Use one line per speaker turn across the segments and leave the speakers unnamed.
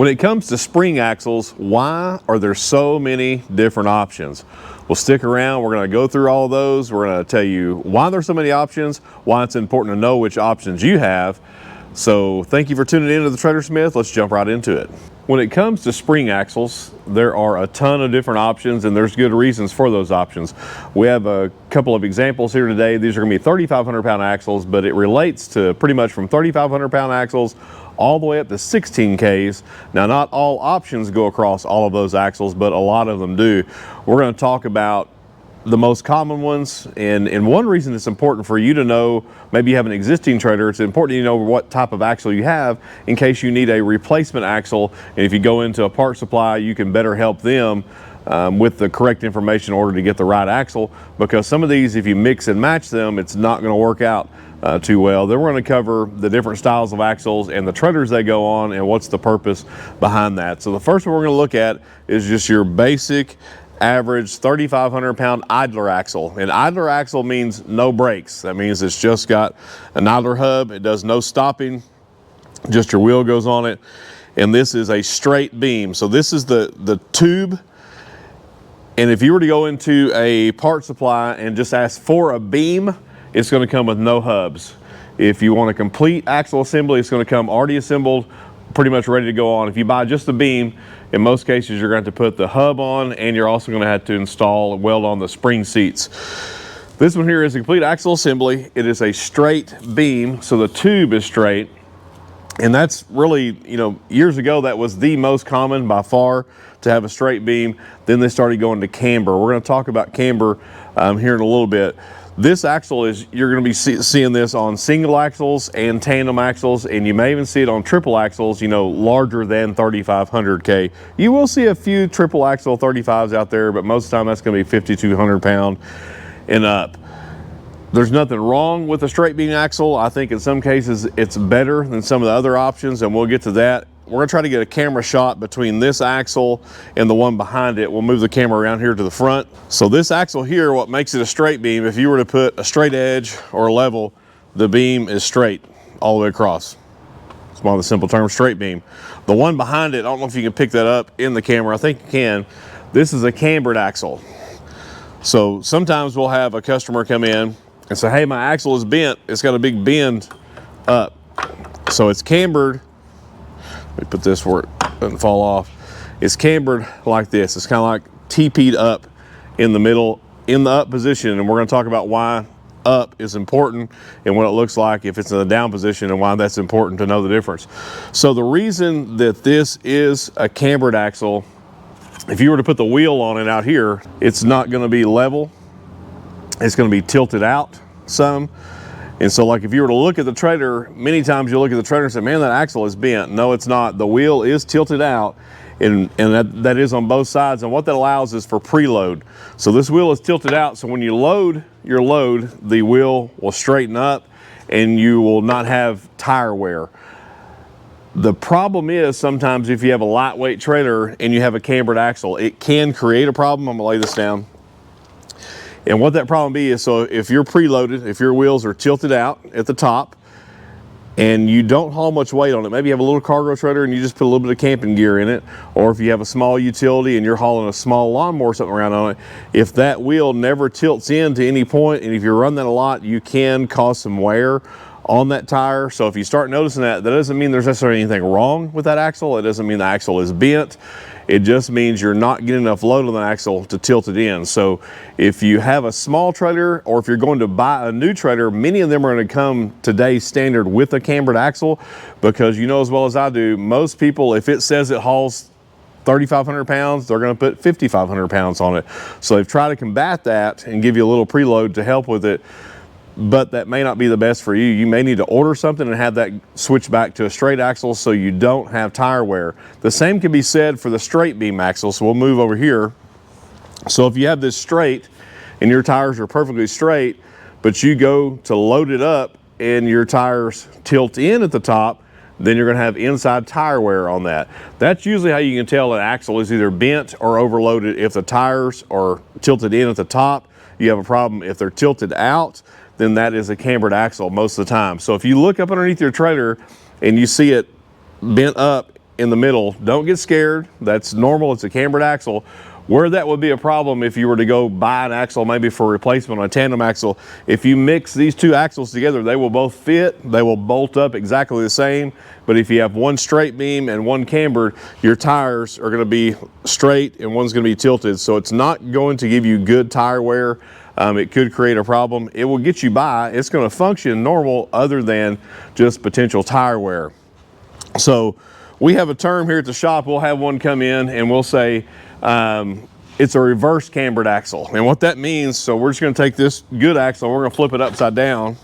When it comes to spring axles, why are there so many different options? Well, stick around. We're going to go through all of those. We're going to tell you why there's so many options, why it's important to know which options you have. So thank you for tuning in to the TrailerSmith. Let's jump right into it. When it comes to spring axles, there are a ton of different options, and there's good reasons for those options. We have a couple of examples here today. These are going to be 3,500 pound axles, but it relates to pretty much from 3,500 pound axles all the way up to 16Ks. Now, not all options go across all of those axles, but a lot of them do. We're going to talk about the most common ones, and one reason it's important for you to know, maybe you have an existing trailer, it's important you know what type of axle you have in case you need a replacement axle, and if you go into a part supply, you can better help them with the correct information in order to get the right axle, because some of these, if you mix and match them, it's not going to work out too well. Then we're going to cover the different styles of axles and the trailers they go on and what's the purpose behind that. So the first one we're going to look at is just your basic average 3,500 pound idler axle. And idler axle means no brakes. That means it's just got an idler hub. It does no stopping, just your wheel goes on it. And this is a straight beam. So this is the tube. And if you were to go into a part supply and just ask for a beam, it's going to come with no hubs. If you want a complete axle assembly, it's going to come already assembled, pretty much ready to go on. If you buy just the beam, in most cases you're going to have to put the hub on, and you're also going to have to install and weld on the spring seats. This one here is a complete axle assembly. It is a straight beam, so the tube is straight, and that's really, you know, years ago that was the most common by far to have a straight beam. Then they started going to camber. We're going to talk about camber here in a little bit. This axle is, you're going to be seeing this on single axles and tandem axles, and you may even see it on triple axles, you know, larger than 3,500K. You will see a few triple axle 35s out there, but most of the time that's going to be 5,200 pound and up. There's nothing wrong with a straight beam axle. I think in some cases it's better than some of the other options, and we'll get to that. We're going to try to get a camera shot between this axle and the one behind it. We'll move the camera around here to the front. So this axle here, what makes it a straight beam, if you were to put a straight edge or a level, the beam is straight all the way across. It's one of the simple terms, straight beam. The one behind it, I don't know if you can pick that up in the camera. I think you can. This is a cambered axle. So sometimes we'll have a customer come in and say, hey, my axle is bent. It's got a big bend up. So it's cambered. Let me put this where it doesn't fall off. It's cambered like this. It's kind of like TP'd up in the middle, in the up position, and we're going to talk about why up is important and what it looks like if it's in the down position and why that's important to know the difference. So the reason that this is a cambered axle, if you were to put the wheel on it out here, it's not going to be level. It's going to be tilted out some. And so like if you were to look at the trailer, many times you'll look at the trailer and say, man, that axle is bent. No, it's not. The wheel is tilted out, and that is on both sides. And what that allows is for preload. So this wheel is tilted out, so when you load your load, the wheel will straighten up and you will not have tire wear. The problem is sometimes if you have a lightweight trailer and you have a cambered axle, it can create a problem. I'm gonna lay this down. And what that problem be is, so if you're preloaded, if your wheels are tilted out at the top and you don't haul much weight on it, maybe you have a little cargo trailer and you just put a little bit of camping gear in it, or if you have a small utility and you're hauling a small lawnmower or something around on it, if that wheel never tilts in to any point, and if you run that a lot, you can cause some wear on that tire. So if you start noticing that, that doesn't mean there's necessarily anything wrong with that axle. It doesn't mean the axle is bent. It just means you're not getting enough load on the axle to tilt it in. So if you have a small trailer, or if you're going to buy a new trailer, many of them are going to come today's standard with a cambered axle, because you know as well as I do, most people, if it says it hauls 3,500 pounds, they're going to put 5,500 pounds on it. So they've tried to combat that and give you a little preload to help with it. But that may not be the best for you. You may need to order something and have that switch back to a straight axle so you don't have tire wear. The same can be said for the straight beam axle. So we'll move over here. So if you have this straight and your tires are perfectly straight, but you go to load it up and your tires tilt in at the top, then you're going to have inside tire wear on that. That's usually how you can tell an axle is either bent or overloaded. If the tires are tilted in at the top, you have a problem. If they're tilted out, then that is a cambered axle most of the time. So if you look up underneath your trailer and you see it bent up in the middle. Don't get scared. That's normal. It's a cambered axle. Where that would be a problem if you were to go buy an axle maybe for replacement on a tandem axle, if you mix these two axles together, they will both fit, they will bolt up exactly the same. But if you have one straight beam and one cambered, your tires are going to be straight and one's going to be tilted. So it's not going to give you good tire wear. It could create a problem. It will get you by. It's going to function normal other than just potential tire wear. So we have a term here at the shop. We'll have one come in and we'll say, it's a reverse cambered axle. And what that means, so we're just going to take this good axle and we're going to flip it upside down.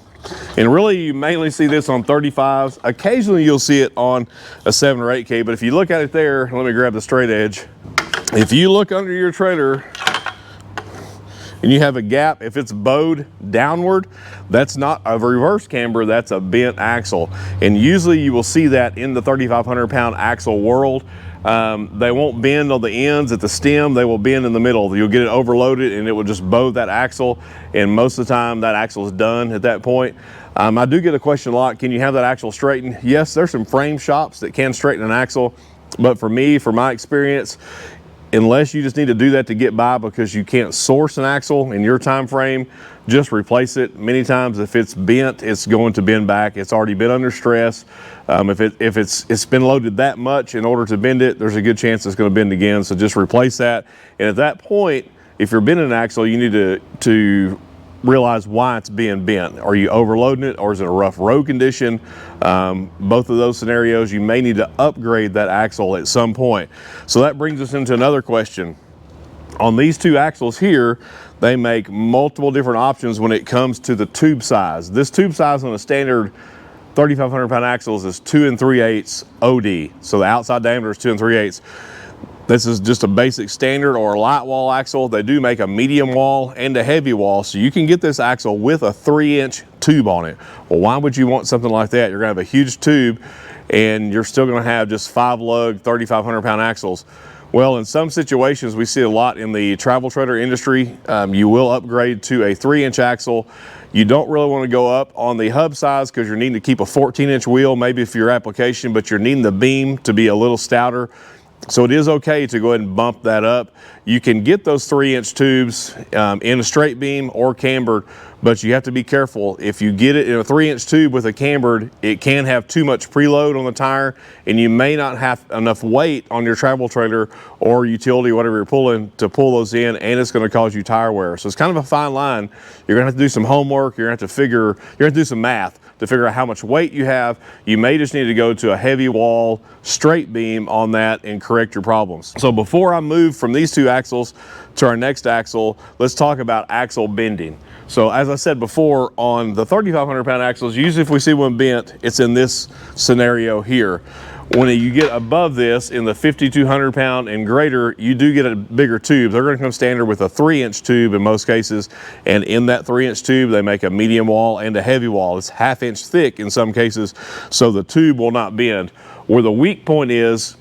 And really you mainly see this on 35s. Occasionally you'll see it on a 7 or 8K, but if you look at it there, let me grab the straight edge. If you look under your trailer and you have a gap, if it's bowed downward, that's not a reverse camber, that's a bent axle. And usually you will see that in the 3,500 pound axle world. They won't bend on the ends at the stem, they will bend in the middle. You'll get it overloaded and it will just bow that axle, and most of the time that axle is done at that point. I do get a question a lot, can you have that axle straightened? Yes, there's some frame shops that can straighten an axle, but for me, for my experience, unless you just need to do that to get by because you can't source an axle in your time frame, just replace it. Many times if it's bent, it's going to bend back. It's already been under stress. If it's been loaded that much in order to bend it, there's a good chance it's going to bend again. So just replace that. And at that point, if you're bending an axle, you need to realize why it's being bent. Are you overloading it, or is it a rough road condition? Both of those scenarios, you may need to upgrade that axle at some point. So that brings us into another question. On these two axles here, they make multiple different options when it comes to the tube size. This tube size on a standard 3,500 pound axles is 2 3/8 OD. So the outside diameter is 2 3/8. This is just a basic standard or a light wall axle. They do make a medium wall and a heavy wall, so you can get this axle with a 3-inch tube on it. Well, why would you want something like that? You're gonna have a huge tube and you're still gonna have just 5-lug 3,500 pound axles. Well, in some situations, we see a lot in the travel trailer industry, you will upgrade to a 3-inch axle. You don't really want to go up on the hub size because you're needing to keep a 14-inch wheel, maybe for your application, but you're needing the beam to be a little stouter. So it is okay to go ahead and bump that up. You can get those 3-inch tubes in a straight beam or cambered, but you have to be careful. If you get it in a 3-inch tube with a cambered, it can have too much preload on the tire, and you may not have enough weight on your travel trailer or utility, whatever you're pulling, to pull those in, and it's gonna cause you tire wear. So it's kind of a fine line. You're gonna have to do some homework, you're gonna have to do some math to figure out how much weight you have. You may just need to go to a heavy wall straight beam on that and correct your problems. So before I move from these two axles to our next axle, let's talk about axle bending. So as I said before, on the 3,500 pound axles, usually if we see one bent, it's in this scenario here. When you get above this in the 5,200 pound and greater, you do get a bigger tube. They're going to come standard with a 3-inch tube in most cases, and in that 3-inch tube they make a medium wall and a heavy wall. It's 1/2 inch thick in some cases, so the tube will not bend. Where the weak point is,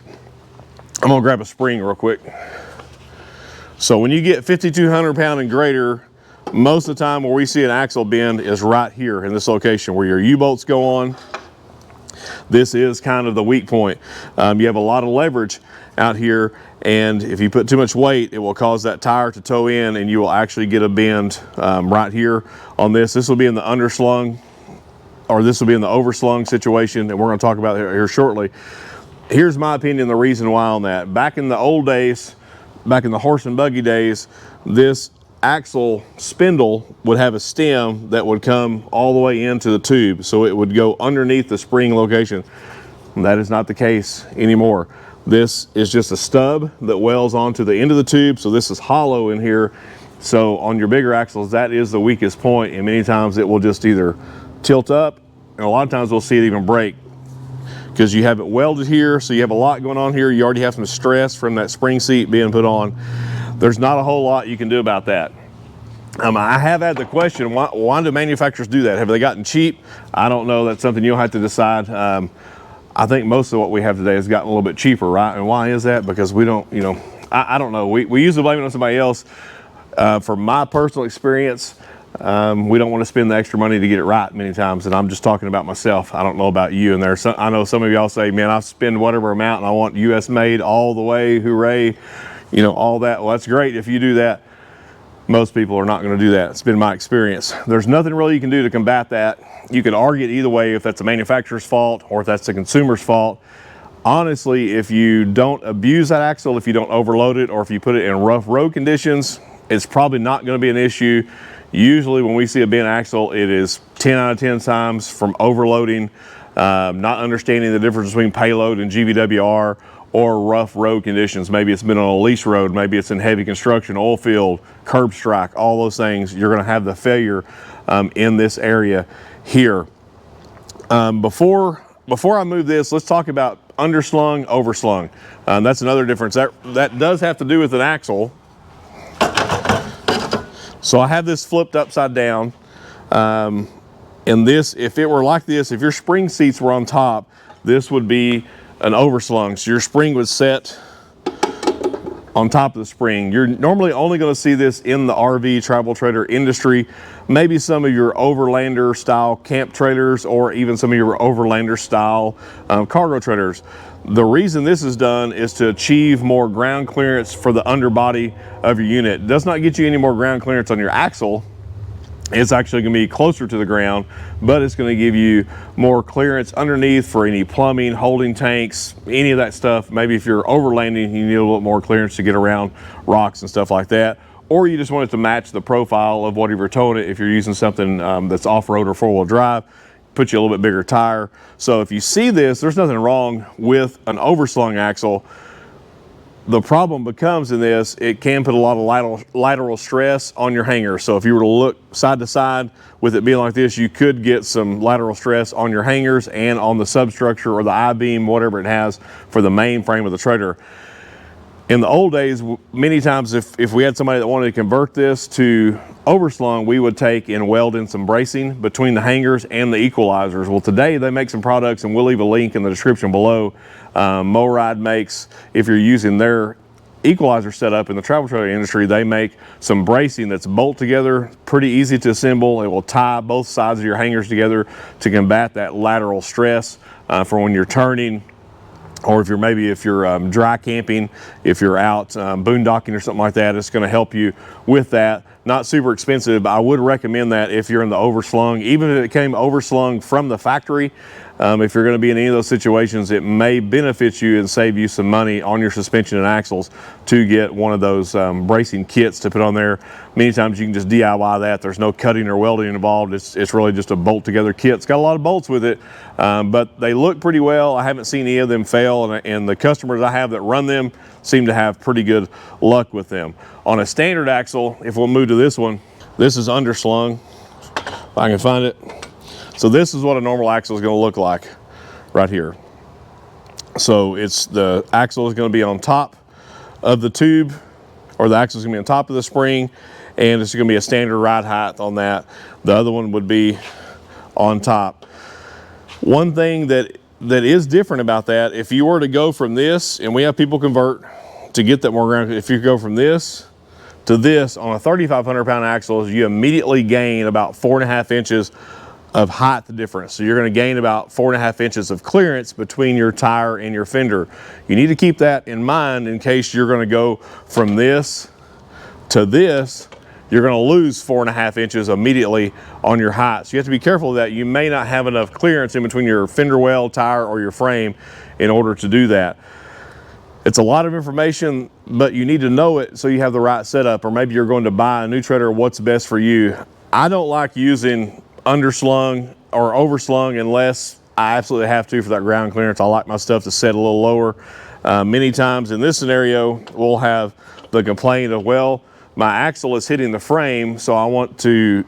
I'm going to grab a spring real quick. So when you get 5,200 pound and greater, most of the time where we see an axle bend is right here in this location where your U-bolts go on. This is kind of the weak point. You have a lot of leverage out here, and if you put too much weight, it will cause that tire to toe in, and you will actually get a bend right here on this. This will be in the underslung, or this will be in the overslung situation, and we're going to talk about it here shortly. Here's my opinion, the reason why on that. Back in the old days, back in the horse and buggy days, this axle spindle would have a stem that would come all the way into the tube, so it would go underneath the spring location. That is not the case anymore. This is just a stub that welds onto the end of the tube, so this is hollow in here. So on your bigger axles, that is the weakest point, and many times it will just either tilt up, and a lot of times we'll see it even break because you have it welded here, so you have a lot going on here. You already have some stress from that spring seat being put on. There's not a whole lot you can do about that. I have had the question, why do manufacturers do that? Have they gotten cheap? I don't know. That's something you'll have to decide. I think most of what we have today has gotten a little bit cheaper, right? And why is that? Because we don't, you know, I don't know. We usually blame it on somebody else. For my personal experience, We don't want to spend the extra money to get it right many times, and I'm just talking about myself. I don't know about you. And I know some of y'all say, man, I spend whatever amount and I want US made all the way, hooray, you know, all that. Well, that's great if you do that. Most people are not going to do that. It's been my experience. There's nothing really you can do to combat that. You could argue it either way, if that's the manufacturer's fault or if that's the consumer's fault. Honestly, if you don't abuse that axle, if you don't overload it, or if you put it in rough road conditions, it's probably not going to be an issue. Usually when we see a bent axle, it is 10 out of 10 times from overloading, not understanding the difference between payload and GVWR, or rough road conditions. Maybe it's been on a lease road, maybe it's in heavy construction, oil field, curb strike, all those things. You're going to have the failure in this area here. Before I move this, let's talk about underslung, overslung. That's another difference. That does have to do with an axle. So I have this flipped upside down. And this, if it were like this, if your spring seats were on top, this would be an overslung. So your spring would set on top of the spring. You're normally only going to see this in the RV travel trailer industry, maybe some of your overlander style camp trailers, or even some of your overlander style cargo trailers. The reason this is done is to achieve more ground clearance for the underbody of your unit. It does not get you any more ground clearance on your axle. It's actually going to be closer to the ground, but it's going to give you more clearance underneath for any plumbing, holding tanks, any of that stuff. Maybe if you're overlanding, you need a little bit more clearance to get around rocks and stuff like that. Or you just want it to match the profile of whatever you're towing it. If you're using something that's off-road or four-wheel drive, put you a little bit bigger tire. So if you see this, there's nothing wrong with an overslung axle. The problem becomes in this, it can put a lot of lateral stress on your hanger. So if you were to look side to side with it being like this, you could get some lateral stress on your hangers and on the substructure or the I-beam, whatever it has for the main frame of the trailer. In the old days, many times if we had somebody that wanted to convert this to overslung, we would take and weld in some bracing between the hangers and the equalizers. Well, today they make some products, and we'll leave a link in the description below. MoRide makes, if you're using their equalizer setup in the travel trailer industry, they make some bracing that's bolt together, pretty easy to assemble. It will tie both sides of your hangers together to combat that lateral stress for when you're turning, or if you're dry camping, if you're out boondocking or something like that, it's going to help you with that. Not super expensive, but I would recommend that if you're in the overslung. Even if it came overslung from the factory, if you're going to be in any of those situations, it may benefit you and save you some money on your suspension and axles to get one of those bracing kits to put on there. Many times you can just DIY that. There's no cutting or welding involved. It's really just a bolt together kit. It's got a lot of bolts with it, but they look pretty well. I haven't seen any of them fail, and the customers I have that run them seem to have pretty good luck with them. On a standard axle, if we'll move to this one, this is underslung, if I can find it. So this is what a normal axle is going to look like right here. So the axle is going to be on top of the tube, or the axle is going to be on top of the spring, and it's going to be a standard ride height on that. The other one would be on top. One thing that is different about that, if you were to go from this, and we have people convert to get that more ground, if you go from this to this on a 3,500 pound axle, you immediately gain about 4.5 inches of height difference. So you're going to gain about 4.5 inches of clearance between your tire and your fender. You need to keep that in mind in case you're going to go from this to this. You're going to lose 4.5 inches immediately on your height. So you have to be careful of that. You may not have enough clearance in between your fender well, tire, or your frame in order to do that. It's a lot of information, but you need to know it so you have the right setup, or maybe you're going to buy a new trailer. What's best for you? I don't like using underslung or overslung unless I absolutely have to for that ground clearance. I like my stuff to set a little lower. Many times in this scenario, we'll have the complaint of, well, my axle is hitting the frame, so I want to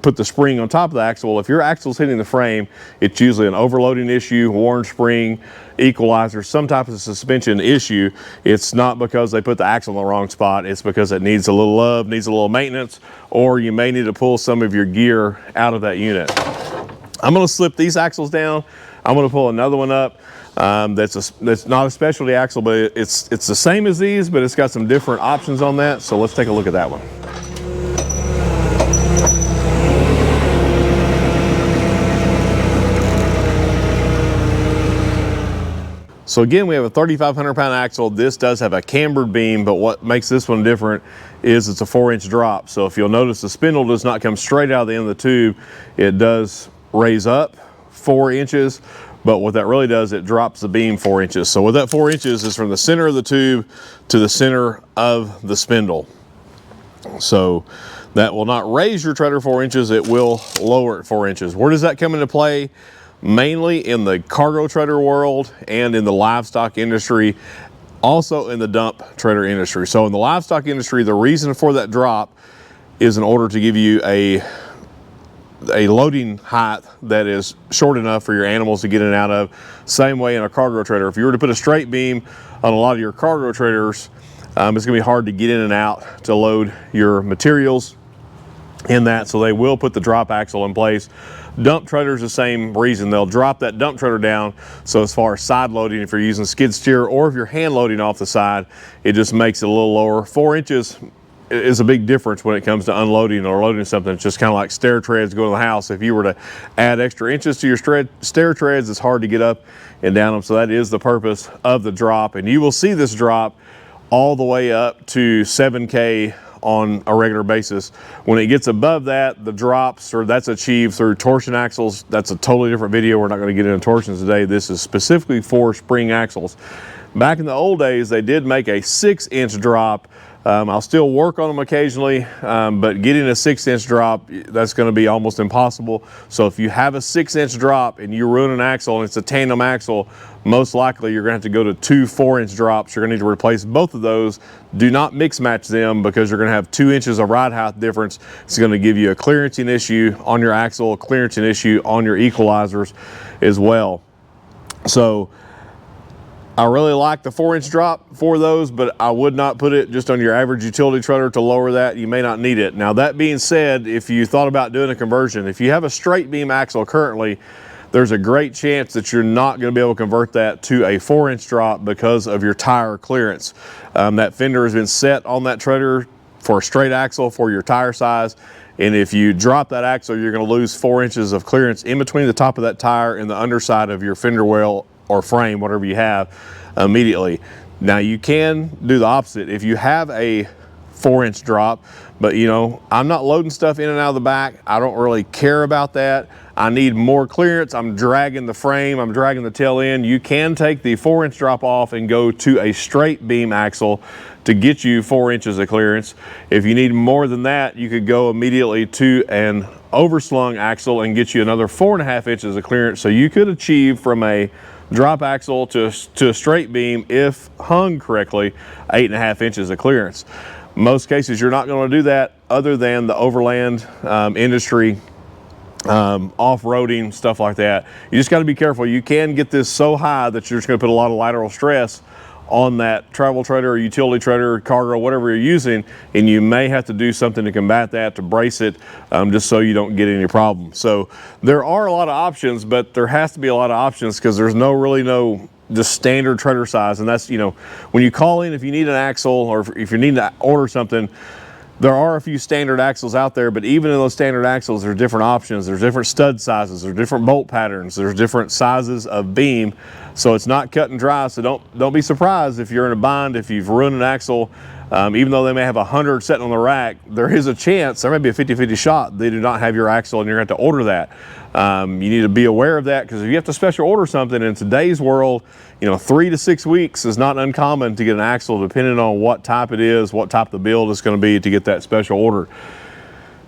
put the spring on top of the axle. Well, if your axle is hitting the frame, it's usually an overloading issue, worn spring, equalizer, some type of suspension issue. It's not because they put the axle in the wrong spot. It's because it needs a little love, needs a little maintenance, or you may need to pull some of your gear out of that unit. I'm going to slip these axles down. I'm going to pull another one up. That's not a specialty axle, but it's the same as these, but it's got some different options on that. So let's take a look at that one. So again, we have a 3,500 pound axle. This does have a cambered beam, but what makes this one different is it's a 4-inch drop. So if you'll notice, the spindle does not come straight out of the end of the tube. It does raise up 4 inches, but what that really does, it drops the beam 4 inches. So what that 4 inches is from the center of the tube to the center of the spindle. So that will not raise your trailer 4 inches, it will lower it 4 inches. Where does that come into play? Mainly in the cargo trailer world and in the livestock industry, also in the dump trailer industry. So in the livestock industry, the reason for that drop is in order to give you a loading height that is short enough for your animals to get in and out of. Same way in a cargo trailer. If you were to put a straight beam on a lot of your cargo trailers, it's gonna be hard to get in and out to load your materials in that, so they will put the drop axle in place. Dump trailers, the same reason. They'll drop that dump trailer down, so as far as side loading, if you're using skid steer or if you're hand loading off the side, it just makes it a little lower. 4 inches is a big difference when it comes to unloading or loading something. It's just kind of like stair treads going to the house. If you were to add extra inches to your stair treads, it's hard to get up and down them. So that is the purpose of the drop, and you will see this drop all the way up to 7K on a regular basis. When it gets above that, the drops, or that's achieved through torsion axles. That's a totally different video. We're not going to get into torsions today. This is specifically for spring axles. Back in the old days, they did make a 6-inch drop. I'll still work on them occasionally, but getting a 6-inch drop, that's going to be almost impossible. So if you have a 6-inch drop and you ruin an axle and it's a tandem axle, most likely you're going to have to go to 2 4-inch drops. You're going to need to replace both of those. Do not mix match them, because you're going to have 2 inches of ride height difference. It's going to give you a clearancing issue on your axle, a clearancing issue on your equalizers as well. So I really like the 4-inch drop for those, but I would not put it just on your average utility trailer to lower that. You may not need it. Now, that being said, if you thought about doing a conversion, if you have a straight beam axle currently, there's a great chance that you're not going to be able to convert that to a 4-inch drop because of your tire clearance. That fender has been set on that trailer for a straight axle for your tire size, and if you drop that axle, you're going to lose 4 inches of clearance in between the top of that tire and the underside of your fender well or frame, whatever you have, immediately. Now, you can do the opposite. If you have a 4-inch drop, but you know, I'm not loading stuff in and out of the back, I don't really care about that. I need more clearance. I'm dragging the frame, I'm dragging the tail end. You can take the 4-inch drop off and go to a straight beam axle to get you 4 inches of clearance. If you need more than that, you could go immediately to an overslung axle and get you another 4.5 inches of clearance. So you could achieve from a drop axle to a straight beam, if hung correctly, 8.5 inches of clearance. Most cases, you're not going to do that other than the overland industry, off-roading, stuff like that. You just got to be careful. You can get this so high that you're just going to put a lot of lateral stress on that travel trailer or utility trailer, cargo, whatever you're using, and you may have to do something to combat that, to brace it, just so you don't get any problems. So there are a lot of options, but there has to be a lot of options because there's no just standard trailer size. And that's, you know, when you call in, if you need an axle or if you need to order something, there are a few standard axles out there, but even in those standard axles, there's different options. There's different stud sizes, there's different bolt patterns, there's different sizes of beam. So it's not cut and dry. So don't be surprised if you're in a bind, if you've ruined an axle. Even though they may have 100 sitting on the rack, there is a chance, there may be a 50-50 shot they do not have your axle and you're going to have to order that. You need to be aware of that, because if you have to special order something in today's world, you know, 3 to 6 weeks is not uncommon to get an axle, depending on what type it is, what type of the build is going to be to get that special order.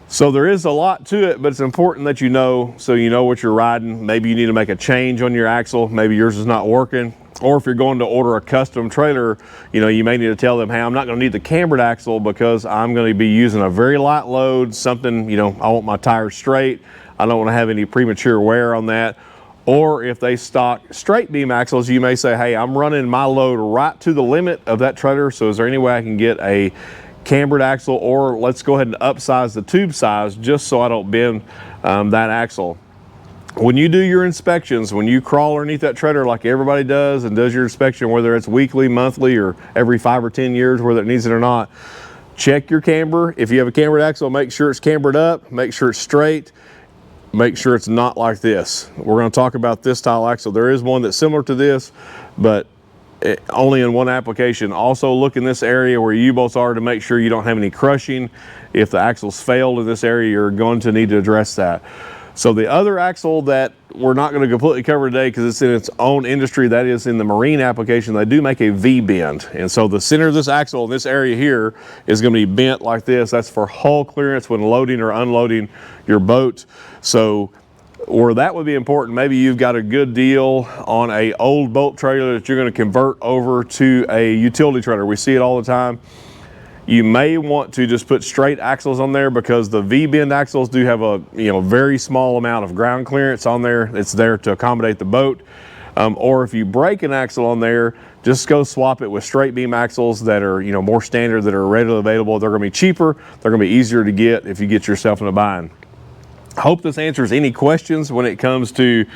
So there is a lot to it, but it's important that you know, so you know what you're riding. Maybe you need to make a change on your axle. Maybe yours is not working. Or if you're going to order a custom trailer, you know, you may need to tell them, hey, I'm not going to need the cambered axle because I'm going to be using a very light load, something, you know, I want my tires straight. I don't want to have any premature wear on that. Or if they stock straight beam axles, you may say, hey, I'm running my load right to the limit of that trailer. So is there any way I can get a cambered axle, or let's go ahead and upsize the tube size just so I don't bend that axle. When you do your inspections, when you crawl underneath that trailer like everybody does and does your inspection, whether it's weekly, monthly, or every 5 or 10 years, whether it needs it or not, check your camber. If you have a cambered axle, make sure it's cambered up, make sure it's straight, make sure it's not like this. We're going to talk about this style axle. There is one that's similar to this, but only in one application. Also look in this area where your U-bolts are to make sure you don't have any crushing. If the axle's failed in this area, you're going to need to address that. So the other axle that we're not going to completely cover today because it's in its own industry, that is in the marine application, they do make a V-bend. And so the center of this axle in this area here is going to be bent like this. That's for hull clearance when loading or unloading your boat. So where that would be important, maybe you've got a good deal on a old boat trailer that you're going to convert over to a utility trailer. We see it all the time. You may want to just put straight axles on there because the V-bend axles do have a very small amount of ground clearance on there. It's there to accommodate the boat. Or if you break an axle on there, just go swap it with straight beam axles that are more standard, that are readily available. They're going to be cheaper. They're going to be easier to get if you get yourself in a bind. I hope this answers any questions when it comes to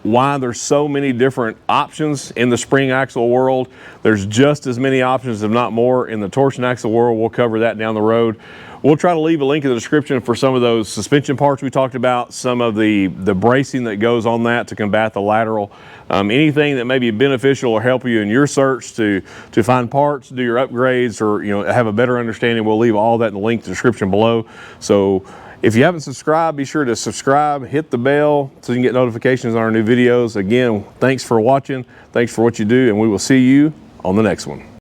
why there's so many different options in the spring axle world. There's just as many options, if not more, in the torsion axle world. We'll cover that down the road. We'll try to leave a link in the description for some of those suspension parts we talked about, some of the bracing that goes on that to combat the lateral. Anything that may be beneficial or help you in your search to find parts, do your upgrades, or have a better understanding, we'll leave all that in the link in the description below. So if you haven't subscribed, be sure to subscribe, hit the bell so you can get notifications on our new videos. Again, thanks for watching. Thanks for what you do, and we will see you on the next one.